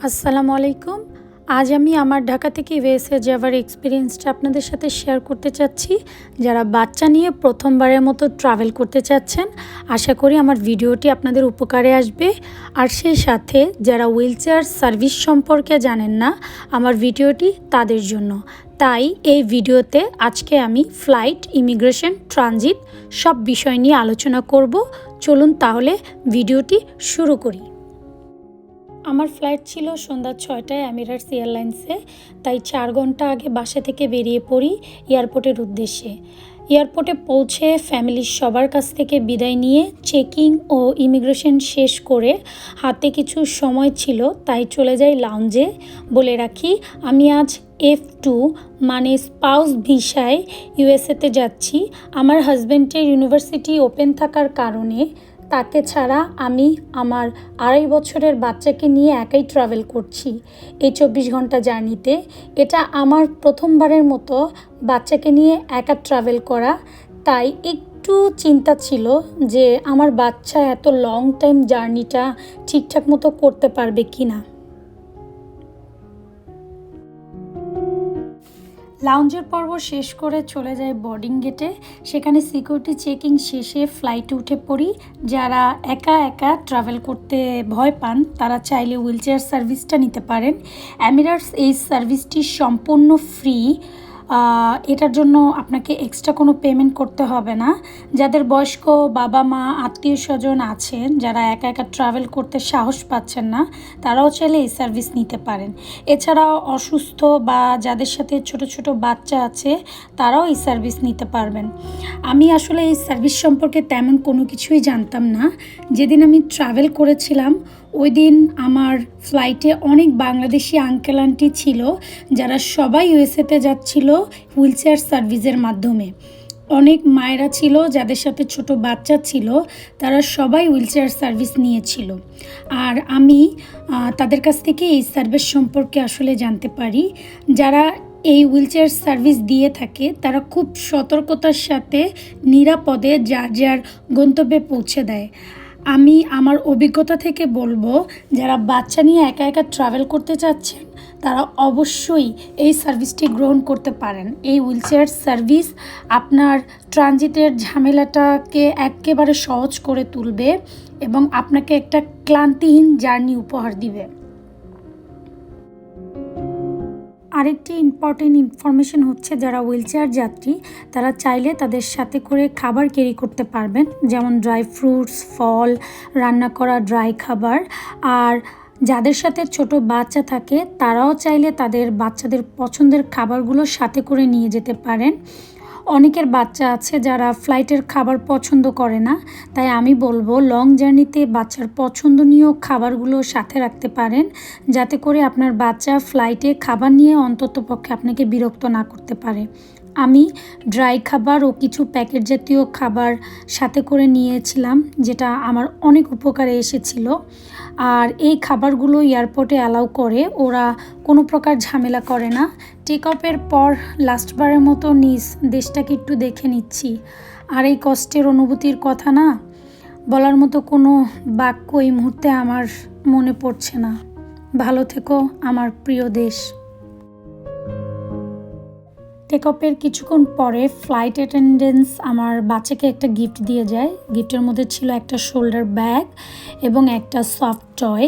আসসালামু আলাইকুম। আজ আমি আমার ঢাকা থেকে ইউএসএ যাওয়ার এক্সপিরিয়েন্সটা আপনাদের সাথে শেয়ার করতে চাচ্ছি। যারা বাচ্চা নিয়ে প্রথমবারের মতো ট্রাভেল করতে চাচ্ছেন, আশা করি আমার ভিডিওটি আপনাদের উপকারে আসবে। আর সেই সাথে যারা হুইলচেয়ার সার্ভিস সম্পর্কে জানেন না, আমার ভিডিওটি তাদের জন্য। তাই এই ভিডিওতে আজকে আমি ফ্লাইট, ইমিগ্রেশন, ট্রানজিট সব বিষয় নিয়ে আলোচনা করব। চলুন তাহলে ভিডিওটি শুরু করি। আমার ফ্লাইট ছিল সন্ধ্যা 6টায় এমিরেটস এয়ারলাইন্সে, তাই 4 ঘন্টা আগে বাসা থেকে বেরিয়ে পড়ি এয়ারপোর্টের উদ্দেশ্যে। এয়ারপোর্টে পৌঁছে ফ্যামিলির সবার কাছ থেকে বিদায় নিয়ে চেকিং ও ইমিগ্রেশন শেষ করে হাতে কিছু সময় ছিল, তাই চলে যাই লাউঞ্জে। বলে রাখি, আমি আজ F2 মানে স্পাউস ভিসায় ইউএসএতে যাচ্ছি। আমার হাজব্যান্ডের ইউনিভার্সিটি ওপেন থাকার কারণে তাকে ছাড়া আমি আমার 2.5 বছরের বাচ্চাকে নিয়ে একাই ট্রাভেল করছি এই 24 ঘন্টা জার্নিতে। এটা আমার প্রথমবারের মতো বাচ্চাকে নিয়ে একা ট্রাভেল করা, তাই একটু চিন্তা ছিল যে আমার বাচ্চা এত লং টাইম জার্নিটা ঠিকঠাক মতো করতে পারবে কি না। লাউঞ্জের পর্ব শেষ করে চলে যায় বোর্ডিং গেটে। সেখানে সিকিউরিটি চেকিং শেষে ফ্লাইটে উঠে পড়ি। যারা একা একা ট্রাভেল করতে ভয় পান তারা চাইলে হুইলচেয়ার সার্ভিসটা নিতে পারেন। এমিরেটস এই সার্ভিসটি সম্পূর্ণ ফ্রি। এটার জন্য আপনাকে এক্সট্রা কোনো পেমেন্ট করতে হবে না। যাদের বয়স্ক বাবা মা আত্মীয় স্বজন আছেন, যারা একা একা ট্রাভেল করতে সাহস পাচ্ছেন না, তারাও চাইলে এই সার্ভিস নিতে পারেন। এছাড়াও অসুস্থ বা যাদের সাথে ছোট ছোট বাচ্চা আছে তারাও এই সার্ভিস নিতে পারবেন। আমি আসলে এই সার্ভিস সম্পর্কে তেমন কোনো কিছুই জানতাম না। যেদিন আমি ট্রাভেল করেছিলাম ওই দিন আমার ফ্লাইটে অনেক বাংলাদেশি আঙ্কেল আন্টি ছিল, যারা সবাই ইউএসএতে যাচ্ছিল হুইলচেয়ার সার্ভিসের মাধ্যমে। অনেক মায়েরা ছিল যাদের সাথে ছোট বাচ্চা ছিল, তারা সবাই হুইলচেয়ার সার্ভিস নিয়েছিল। আর আমি তাদের কাছ থেকে এই সার্ভিস সম্পর্কে আসলে জানতে পারি। যারা এই হুইলচেয়ার সার্ভিস দিয়ে থাকে তারা খুব সতর্কতার সাথে নিরাপদে যার যার গন্তব্যে পৌঁছে দেয়। আমি আমার অভিজ্ঞতা থেকে বলবো, যারা বাচ্চা নিয়ে একা একা ট্রাভেল করতে চাচ্ছেন তারা অবশ্যই এই সার্ভিসটি গ্রহণ করতে পারেন। এই হুইলচেয়ার সার্ভিস আপনার ট্রানজিটের ঝামেলাটাকে একেবারে সহজ করে তুলবে এবং আপনাকে একটা ক্লান্তিহীন জার্নি উপহার দিবে। আরেকটি ইম্পর্টেন্ট ইনফরমেশন হচ্ছে, যারা হুইলচেয়ার যাত্রী তারা চাইলে তাদের সাথে করে খাবার ক্যারি করতে পারবেন, যেমন ড্রাই ফ্রুটস, ফল, রান্না করা ড্রাই খাবার। আর যাদের সাথে ছোট বাচ্চা থাকে তারাও চাইলে তাদের বাচ্চাদের পছন্দের খাবারগুলো সাথে করে নিয়ে যেতে পারেন। অনেকের বাচ্চা আছে যারা ফ্লাইটের খাবার পছন্দ করে না, তাই আমি বলবো লং জার্নিতে বাচ্চার পছন্দনীয় খাবারগুলো সাথে রাখতে পারেন, যাতে করে আপনার বাচ্চা ফ্লাইটে খাবার নিয়ে অন্ততপক্ষে আপনাকে বিরক্ত না করতে পারে। আমি ড্রাই খাবার ও কিছু প্যাকেট জাতীয় খাবার সাথে করে নিয়েছিলাম, যেটা আমার অনেক উপকারে এসেছিল। আর এই খাবারগুলো এয়ারপোর্টে অ্যালাউ করে, ওরা কোনো প্রকার ঝামেলা করে না। টেক অফের পর লাস্টবারের মতো নিজ দেশটাকে একটু দেখে নিচ্ছি। আর এই কষ্টের অনুভূতির কথা না বলার মতো কোনো বাক্য এই মুহূর্তে আমার মনে পড়ছে না। ভালো থেকো আমার প্রিয় দেশ। টেক অফের কিছুক্ষণ পরে ফ্লাইট অ্যাটেন্ডেন্স আমার বাচ্চাকে একটা গিফট দিয়ে যায়। গিফটের মধ্যে ছিল একটা শোল্ডার ব্যাগ এবং একটা সফট টয়,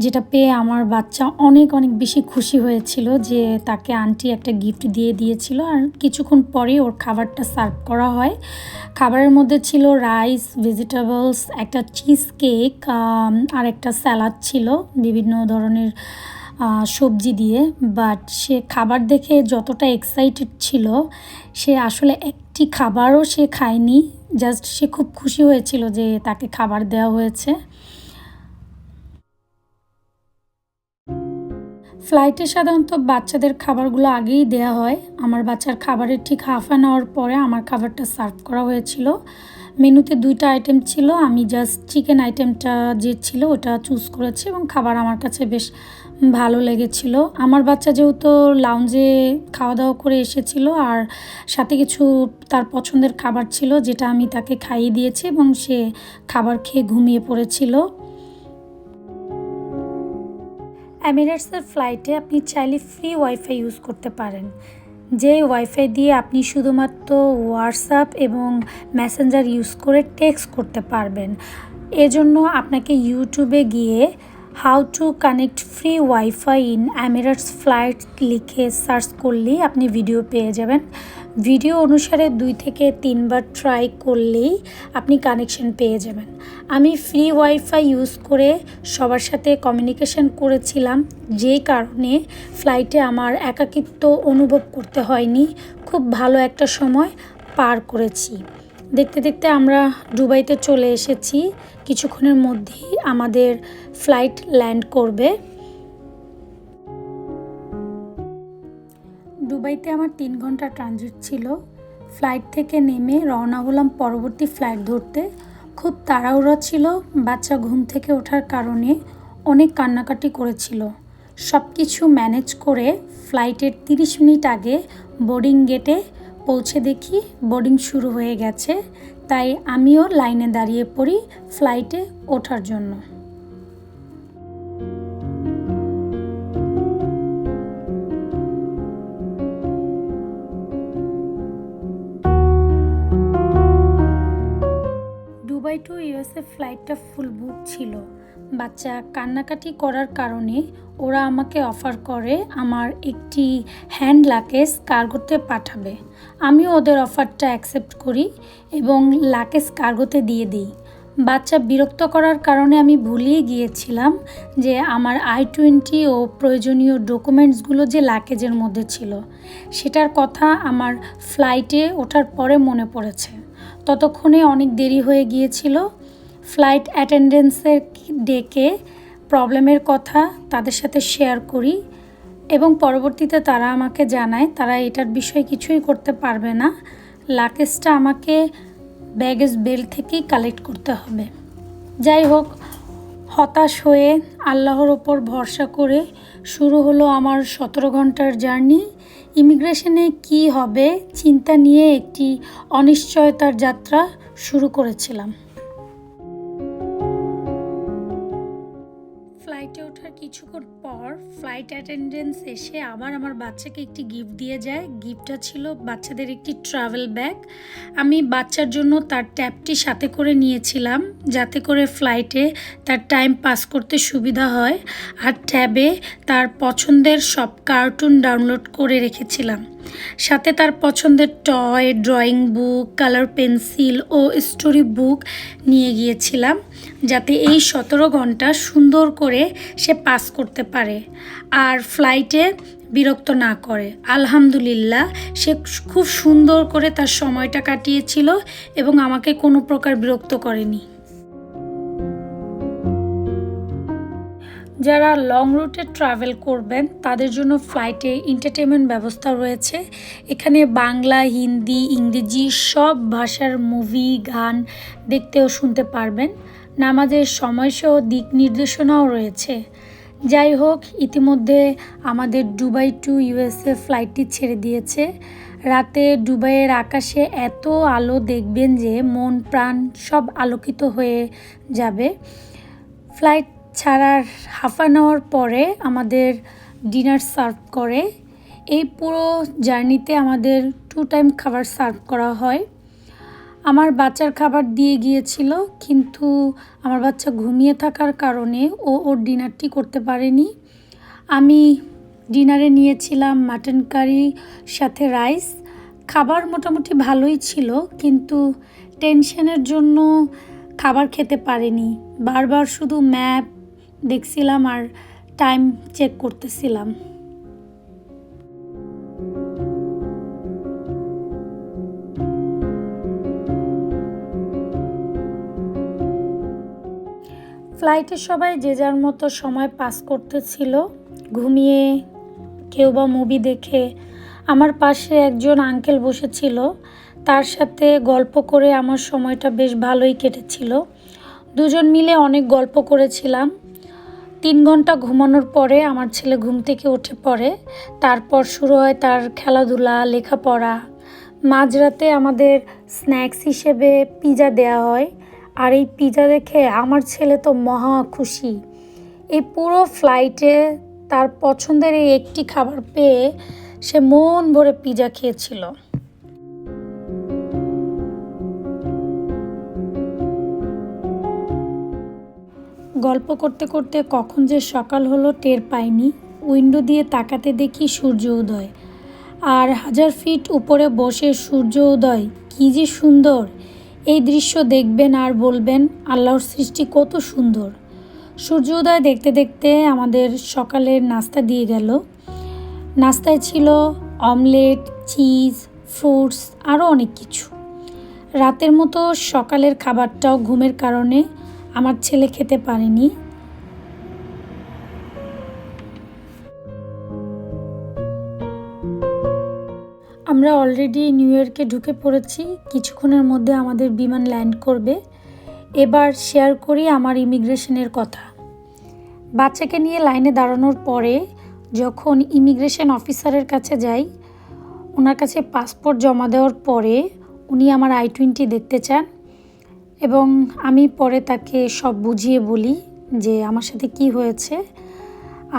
যেটা পেয়ে আমার বাচ্চা অনেক অনেক বেশি খুশি হয়েছিল যে তাকে আন্টি একটা গিফট দিয়ে দিয়েছিল। আর কিছুক্ষণ পরে ওর খাবারটা সার্ভ করা হয়। খাবারের মধ্যে ছিল রাইস, ভেজিটেবলস, একটা চিজ কেক আর একটা স্যালাড ছিল বিভিন্ন ধরনের সবজি দিয়ে। বাট সে খাবার দেখে যতটা এক্সাইটেড ছিল, সে আসলে একটি খাবারও সে খায়নি। জাস্ট সে খুব খুশি হয়েছিল যে তাকে খাবার দেওয়া হয়েছে। ফ্লাইটে সাধারণত বাচ্চাদের খাবারগুলো আগেই দেওয়া হয়। আমার বাচ্চার খাবারের ঠিক হাফ অ্যান আওয়ার পরে আমার খাবারটা সার্ভ করা হয়েছিল। মেনুতে 2টা আইটেম ছিল, আমি জাস্ট চিকেন আইটেমটা যে ছিল ওটা চুজ করেছি এবং খাবার আমার কাছে বেশ ভালো লেগেছিল। আমার বাচ্চা যেহেতু লাউঞ্জে খাওয়া দাওয়া করে এসেছিল আর সাথে কিছু তার পছন্দের খাবার ছিল, যেটা আমি তাকে খাইয়ে দিয়েছি এবং সে খাবার খেয়ে ঘুমিয়ে পড়েছিল। এমিরেটসের ফ্লাইটে আপনি চাইলে ফ্রি ওয়াইফাই ইউজ করতে পারেন, যে ওয়াইফাই দিয়ে আপনি শুধুমাত্র হোয়াটসঅ্যাপ এবং মেসেঞ্জার ইউজ করে টেক্সট করতে পারবেন। এজন্য আপনাকে ইউটিউবে গিয়ে how to connect free wifi in Emirates flight লিখে সার্চ করলেই আপনি ভিডিও পেয়ে যাবেন। ভিডিও অনুসারে 2 থেকে 3 বার ট্রাই করলেই আপনি কানেকশন পেয়ে যাবেন। আমি ফ্রি ওয়াইফাই ইউজ করে সবার সাথে কমিউনিকেশন করেছিলাম, যেই কারণে ফ্লাইটে আমার একাকিত্ব অনুভব করতে হয়নি। খুব ভালো একটা সময় পার করেছি। দেখতে দেখতে আমরা দুবাইতে চলে এসেছি। কিছুক্ষণের মধ্যেই আমাদের ফ্লাইট ল্যান্ড করবে। দুবাইতে আমার 3 ঘন্টা ট্রানজিট ছিল। ফ্লাইট থেকে নেমে রওনা হলাম পরবর্তী ফ্লাইট ধরতে। খুব তাড়াহুড়ো ছিল, বাচ্চা ঘুম থেকে ওঠার কারণে অনেক কান্নাকাটি করেছিল। সব কিছু ম্যানেজ করে ফ্লাইটের 30 মিনিট আগে বোর্ডিং গেটে পৌঁছে দেখি বোর্ডিং শুরু হয়ে গেছে, তাই আমিও লাইনে দাঁড়িয়ে পড়ি ফ্লাইটে ওঠার জন্য। দুবাই টু ইউএসএ ফ্লাইটটা ফুল বুক ছিল। বাচ্চা কান্নাকাটি করার কারণে ওরা আমাকে অফার করে আমার একটি হ্যান্ড লাগেজ কার্গোতে পাঠাবে। আমিও ওদের অফারটা অ্যাকসেপ্ট করি এবং লাগেজ কার্গোতে দিয়ে দিই। বাচ্চা বিরক্ত করার কারণে আমি ভুলিয়ে গিয়েছিলাম যে আমার I-20 ও প্রয়োজনীয় ডকুমেন্টসগুলো যে লাগেজের মধ্যে ছিল, সেটার কথা আমার ফ্লাইটে ওঠার পরে মনে পড়েছে। ততক্ষণে অনেক দেরি হয়ে গিয়েছিল। ফ্লাইট অ্যাটেন্ডেন্সের ডেকে প্রবলেমের কথা তাদের সাথে শেয়ার করি এবং পরবর্তীতে তারা আমাকে জানায় তারা এটার বিষয়ে কিছুই করতে পারবে না, লাগেজটা আমাকে ব্যাগেজ বেল্ট থেকেই কালেক্ট করতে হবে। যাই হোক, হতাশ হয়ে আল্লাহর ওপর ভরসা করে শুরু হলো আমার 17 ঘন্টার জার্নি। ইমিগ্রেশনে কি হবে চিন্তা নিয়ে একটি অনিশ্চয়তার যাত্রা শুরু করেছিলাম। ফ্লাইটে ওঠার কিছুক্ষণ পর ফ্লাইট অ্যাটেন্ডেন্স এসে আবার আমার বাচ্চাকে একটি গিফট দিয়ে যায়। গিফটটা ছিল বাচ্চাদের একটি ট্রাভেল ব্যাগ। আমি বাচ্চার জন্য তার ট্যাবটি সাথে করে নিয়েছিলাম, যাতে করে ফ্লাইটে তার টাইম পাস করতে সুবিধা হয়, আর ট্যাবে তার পছন্দের সব কার্টুন ডাউনলোড করে রেখেছিলাম। সাথে তার পছন্দের toy, drawing book, colour pencil ও স্টোরি বুক নিয়ে গিয়েছিলাম, যাতে এই 17 ঘন্টা সুন্দর করে সে পাস করতে পারে আর ফ্লাইটে বিরক্ত না করে। আলহামদুলিল্লাহ, সে খুব সুন্দর করে তার সময়টা কাটিয়েছিল এবং আমাকে কোনো প্রকার বিরক্ত করেনি। যারা লং রুটে ট্রাভেল করবেন তাদের জন্য ফ্লাইটে এন্টারটেনমেন্ট ব্যবস্থা রয়েছে। এখানে বাংলা, হিন্দি, ইংরেজি সব ভাষার মুভি, গান দেখতে ও শুনতে পারবেন। নামাজের সময়সহ দিক নির্দেশনাও রয়েছে। যাই হোক, ইতিমধ্যে আমাদের দুবাই টু ইউএসএ ফ্লাইটটি ছেড়ে দিয়েছে। রাতে দুবাইয়ের আকাশে এত আলো দেখবেন যে মন প্রাণ সব আলোকিত হয়ে যাবে। ফ্লাইট ছাড়ার হাফ অ্যান আওয়ার পরে আমাদের ডিনার সার্ভ করে। এই পুরো জার্নিতে আমাদের 2 টাইম খাবার সার্ভ করা হয়। আমার বাচ্চার খাবার দিয়ে গিয়েছিল, কিন্তু আমার বাচ্চা ঘুমিয়ে থাকার কারণে ওর ডিনারটি করতে পারেনি। আমি ডিনারে নিয়েছিলাম মাটন কারি সাথে রাইস। খাবার মোটামুটি ভালোই ছিল, কিন্তু টেনশনের জন্য খাবার খেতে পারিনি। বারবার শুধু ম্যাপ দেখছিলাম আর টাইম চেক করতেছিলাম। ফ্লাইটে সবাই যে যার মতো সময় পাস করতেছিল, ঘুমিয়ে, কেউ বা মুভি দেখে। আমার পাশে একজন আঙ্কেল বসেছিল, তার সাথে গল্প করে আমার সময়টা বেশ ভালোই কেটেছিল। দুজন মিলে অনেক গল্প করেছিলাম। 3 ঘন্টা ঘুমানোর পরে আমার ছেলে ঘুম থেকে উঠে পড়ে। তারপর শুরু হয় তার খেলাধুলা, লেখাপড়া। মাঝরাতে আমাদের স্ন্যাক্স হিসেবে পিৎজা দেওয়া হয়, আর এই পিৎজা দেখে আমার ছেলে তো মহা খুশি। এই পুরো ফ্লাইটে তার পছন্দের এই একটি খাবার পেয়ে সে মন ভরে পিৎজা খেয়েছিল। গল্প করতে করতে কখন যে সকাল হলো টের পাইনি। উইন্ডো দিয়ে তাকাতে দেখি সূর্য উদয়, আর 1000 ফিট উপরে বসে সূর্য উদয় কী যে সুন্দর। এই দৃশ্য দেখবেন আর বলবেন আল্লাহর সৃষ্টি কত সুন্দর। সূর্য উদয় দেখতে দেখতে আমাদের সকালের নাস্তা দিয়ে গেল। নাস্তায় ছিল অমলেট, চিজ, ফ্রুটস, আরও অনেক কিছু। রাতের মতো সকালের খাবারটাও ঘুমের কারণে আমার ছেলে খেতে পারেনি। আমরা অলরেডি নিউ ইয়র্কে ঢুকে পড়েছি, কিছুক্ষণের মধ্যে আমাদের বিমান ল্যান্ড করবে। এবার শেয়ার করি আমার ইমিগ্রেশনের কথা। বাচ্চাকে নিয়ে লাইনে দাঁড়ানোর পরে যখন ইমিগ্রেশন অফিসারের কাছে যাই, ওনার কাছে পাসপোর্ট জমা দেওয়ার পরে উনি আমার I-20 দেখতে চান এবং আমি পরে তাকে সব বুঝিয়ে বলি যে আমার সাথে কি হয়েছে।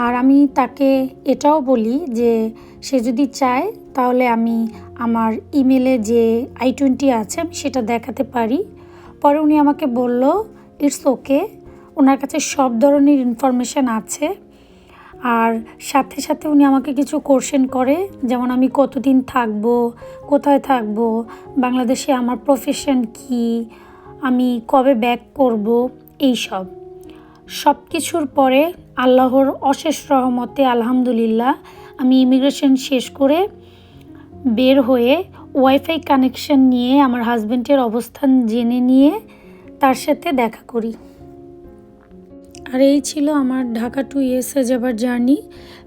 আর আমি তাকে এটাও বলি যে সে যদি চায় তাহলে আমি আমার ইমেলে যে I-20 আছে আমি সেটা দেখাতে পারি। পরে উনি আমাকে বলল ইটস ওকে, ওনার কাছে সব ধরনের ইনফরমেশান আছে। আর সাথে সাথে উনি আমাকে কিছু কোশ্চেন করে, যেমন আমি কতদিন থাকবো, কোথায় থাকবো, বাংলাদেশে আমার প্রফেশন কি, আমি কবে ব্যাক করব, এইসব সব কিছুর পরে আল্লাহর অশেষ রহমতে আলহামদুলিল্লাহ আমি ইমিগ্রেশন শেষ করে বের হয়ে ওয়াইফাই কানেকশন নিয়ে আমার হাজব্যান্ডের অবস্থান জেনে নিয়ে তার সাথে দেখা করি। আর এই ছিল আমার ঢাকা টু USA যাবার জার্নি।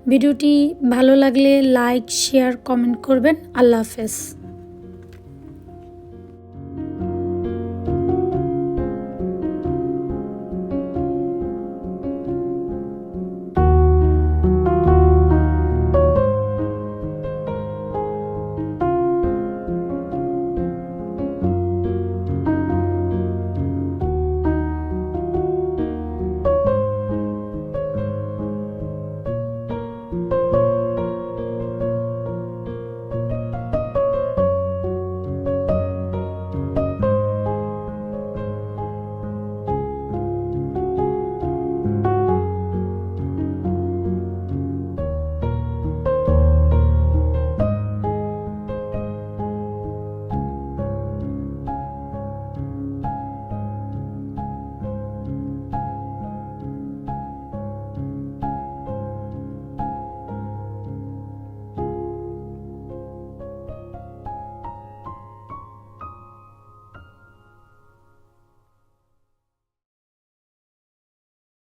ভিডিওটি ভালো লাগলে লাইক, শেয়ার, কমেন্ট করবেন। আল্লাহ হাফেজ।